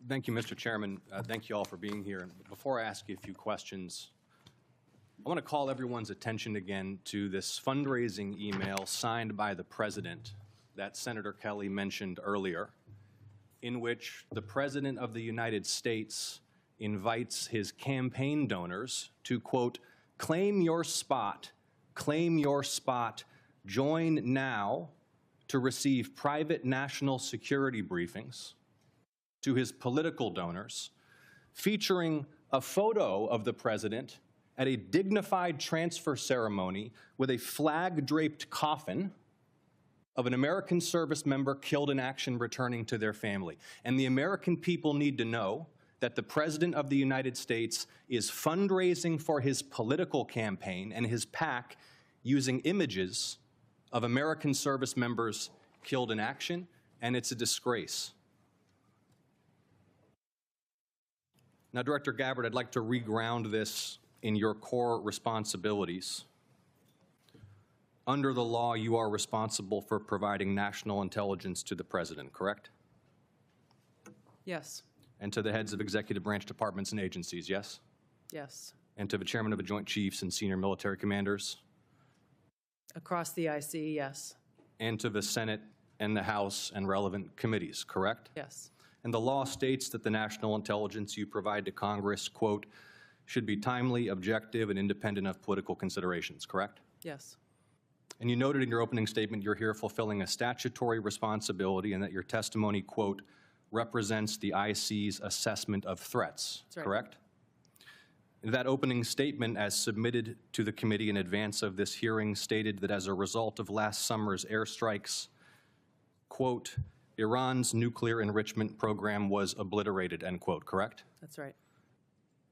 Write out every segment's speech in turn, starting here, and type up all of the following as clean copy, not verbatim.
Thank you, Mr. Chairman. Thank you all for being here. And before I ask you a few questions, I want to call everyone's attention again to this fundraising email signed by the President that Senator Kelly mentioned earlier, in which the President of the United States invites his campaign donors to, quote, claim your spot, join now to receive private national security briefings to his political donors, featuring a photo of the President at a dignified transfer ceremony with a flag-draped coffin of an American service member killed in action returning to their family. And the American people need to know that the President of the United States is fundraising for his political campaign and his PAC using images of American service members killed in action, and it's a disgrace. Now, Director Gabbard, I'd like to reground this in your core responsibilities. Under the law, you are responsible for providing national intelligence to the President, correct? Yes. And to the heads of executive branch departments and agencies, yes? Yes. And to the chairman of the Joint Chiefs and senior military commanders? Across the IC, yes. And to the Senate and the House and relevant committees, correct? Yes. And the law states that the national intelligence you provide to Congress, quote, should be timely, objective, and independent of political considerations, correct? Yes. And you noted in your opening statement you're here fulfilling a statutory responsibility and that your testimony, quote, represents the IC's assessment of threats, That's right. Correct? That opening statement, as submitted to the committee in advance of this hearing, stated that as a result of last summer's airstrikes, quote, Iran's nuclear enrichment program was obliterated, end quote, correct? That's right.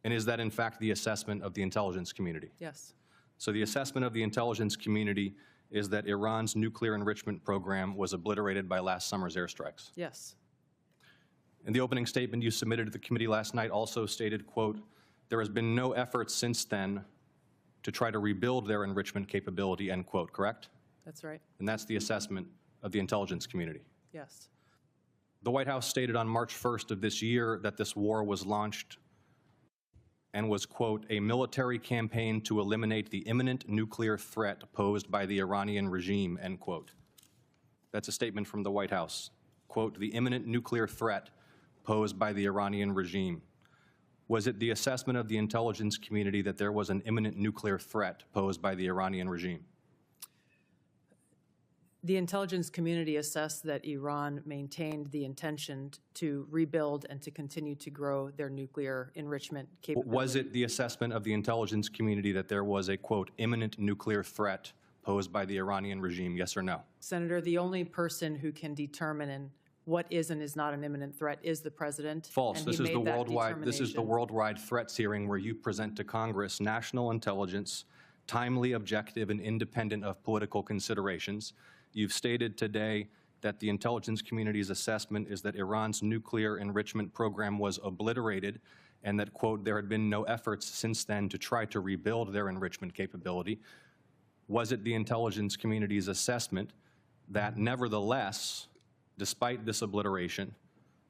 And is that in fact the assessment of the intelligence community? Yes. So the assessment of the intelligence community is that Iran's nuclear enrichment program was obliterated by last summer's airstrikes. Yes. And the opening statement you submitted to the committee last night also stated, quote, there has been no effort since then to try to rebuild their enrichment capability, end quote, correct? That's right. And that's the assessment of the intelligence community. Yes. The White House stated on March 1st of this year that this war was launched and was, quote, a military campaign to eliminate the imminent nuclear threat posed by the Iranian regime, end quote. That's a statement from the White House. Quote, the imminent nuclear threat posed by the Iranian regime. Was it the assessment of the intelligence community that there was an imminent nuclear threat posed by the Iranian regime? The intelligence community assessed that Iran maintained the intention to rebuild and to continue to grow their nuclear enrichment capability. Was it the assessment of the intelligence community that there was a, quote, imminent nuclear threat posed by the Iranian regime, yes or no? Senator, the only person who can determine what is and is not an imminent threat is the President. False. This is the worldwide threats hearing where you present to Congress national intelligence, timely, objective, and independent of political considerations. You've stated today that the intelligence community's assessment is that Iran's nuclear enrichment program was obliterated and that, quote, there had been no efforts since then to try to rebuild their enrichment capability. Was it the intelligence community's assessment that nevertheless, despite this obliteration,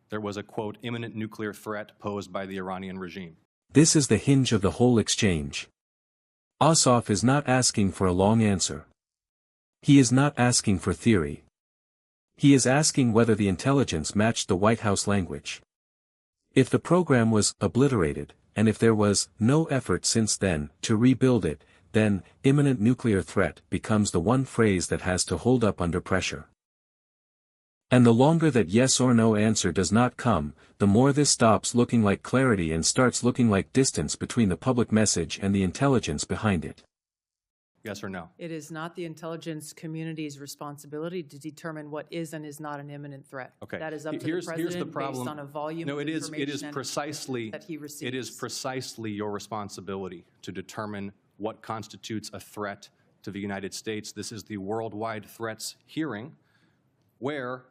there was a, quote, imminent nuclear threat posed by the Iranian regime? This is the hinge of the whole exchange. Ossoff is not asking for a long answer. He is not asking for theory. He is asking whether the intelligence matched the White House language. If the program was obliterated, and if there was no effort since then to rebuild it, then imminent nuclear threat becomes the one phrase that has to hold up under pressure. And the longer that yes or no answer does not come, the more this stops looking like clarity and starts looking like distance between the public message and the intelligence behind it. Yes or no? It is not the intelligence community's responsibility to determine what is and is not an imminent threat. Okay. That is up to Here's the President the problem. based on a volume No, of it is information precisely that he receives. It is precisely your responsibility to determine what constitutes a threat to the United States. This is the worldwide threats hearing where,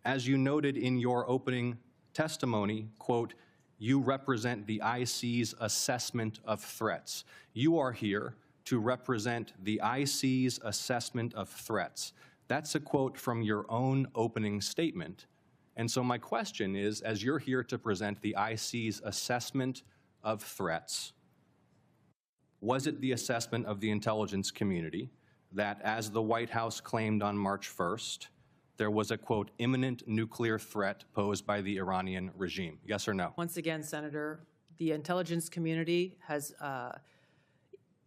as you noted in your opening testimony, quote, you represent the IC's assessment of threats. You are here to represent the IC's assessment of threats. That's a quote from your own opening statement. And so my question is, as you're here to present the IC's assessment of threats, was it the assessment of the intelligence community that, as the White House claimed on March 1st, there was a, quote, imminent nuclear threat posed by the Iranian regime? Yes or no? Once again, Senator, the intelligence community has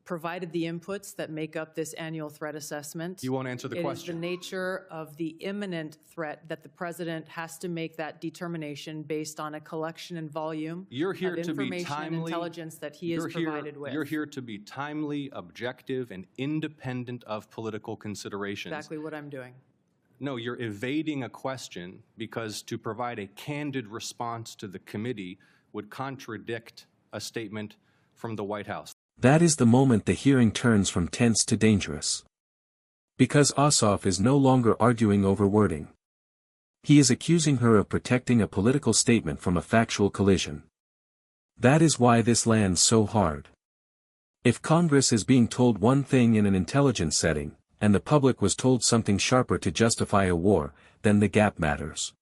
provided the inputs that make up this annual threat assessment. You won't answer the It is question. the nature of the imminent threat that the president has to make that determination based on a collection and volume You're here of to be information and timely. intelligence that he is provided with. You're here to be timely, objective, and independent of political considerations. Exactly what I'm doing. No, you're evading a question because to provide a candid response to the committee would contradict a statement from the White House. That is the moment the hearing turns from tense to dangerous. Because Ossoff is no longer arguing over wording. He is accusing her of protecting a political statement from a factual collision. That is why this lands so hard. If Congress is being told one thing in an intelligence setting, and the public was told something sharper to justify a war, then the gap matters.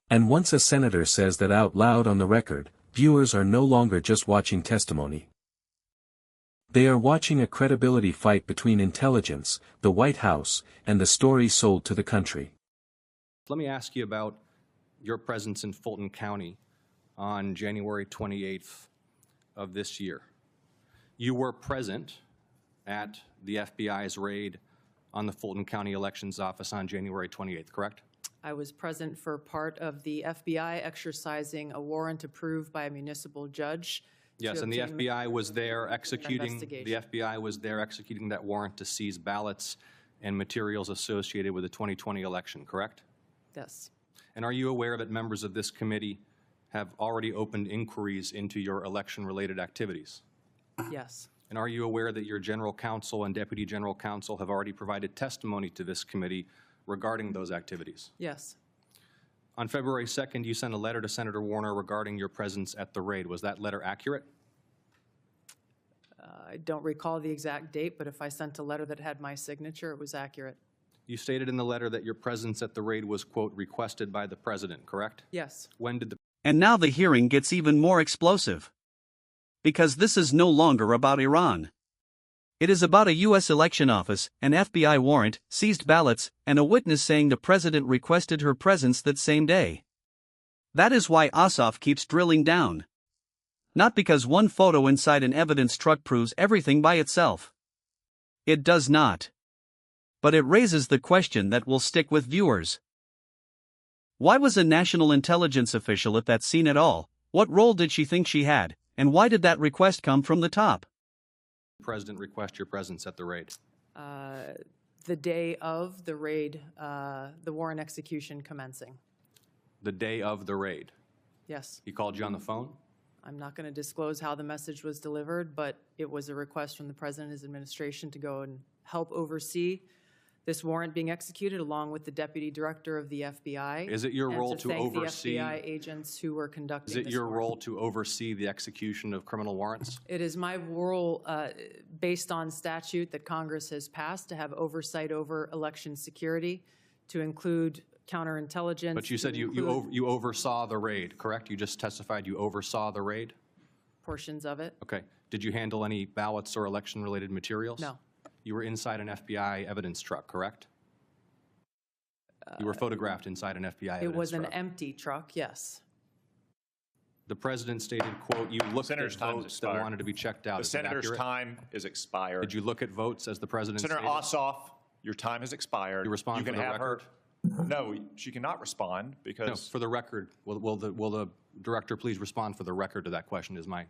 And once a senator says that out loud on the record, viewers are no longer just watching testimony. They are watching a credibility fight between intelligence, the White House, and the story sold to the country. Let me ask you about your presence in Fulton County on January 28th of this year. You were present at the FBI's raid on the Fulton County Elections Office on January 28th, correct? I was present for part of the FBI exercising a warrant approved by a municipal judge. Yes, and the FBI was there executing. The investigation. FBI was there executing that warrant to seize ballots and materials associated with the 2020 election, correct? Yes. And are you aware that members of this committee have already opened inquiries into your election-related activities? Yes. And are you aware that your general counsel and deputy general counsel have already provided testimony to this committee regarding those activities? Yes. On February 2nd, you sent a letter to Senator Warner regarding your presence at the raid. Was that letter accurate? I don't recall the exact date, but if I sent a letter that had my signature, it was accurate. You stated in the letter that your presence at the raid was, quote, requested by the president, correct? Yes. When did the And now the hearing gets even more explosive. Because this is no longer about Iran. It is about a U.S. election office, an FBI warrant, seized ballots, and a witness saying the president requested her presence that same day. That is why Ossoff keeps drilling down. Not because one photo inside an evidence truck proves everything by itself. It does not. But it raises the question that will stick with viewers. Why was a national intelligence official at that scene at all? What role did she think she had? And why did that request come from the top? president request your presence at the raid? The day of the raid, the warrant execution commencing. The day of the raid? Yes. He called you on the phone? I'm not going to disclose how the message was delivered, but it was a request from the president and his administration to go and help oversee this warrant being executed, along with the deputy director of the FBI. Is it your role and to thank oversee? the FBI agents who were conducting Is it this your warrant. role to oversee the execution of criminal warrants? It is my role, based on statute that Congress has passed, to have oversight over election security, to include counterintelligence. But you said you oversaw the raid, correct? You just testified you oversaw the raid? Portions of it. Okay. Did you handle any ballots or election-related materials? No. You were inside an FBI evidence truck, correct? You were photographed inside an FBI evidence truck. It was an empty truck, yes. The president stated, quote, you looked at Senator's time has votes that expired. wanted to be checked out. The Is that senator's accurate? time is expired. Did you look at votes as the president Senator stated? Ossoff, your time has expired. You respond can for the have record? her. No, she cannot respond No, because for the record. Will the director please respond for the record to that question is my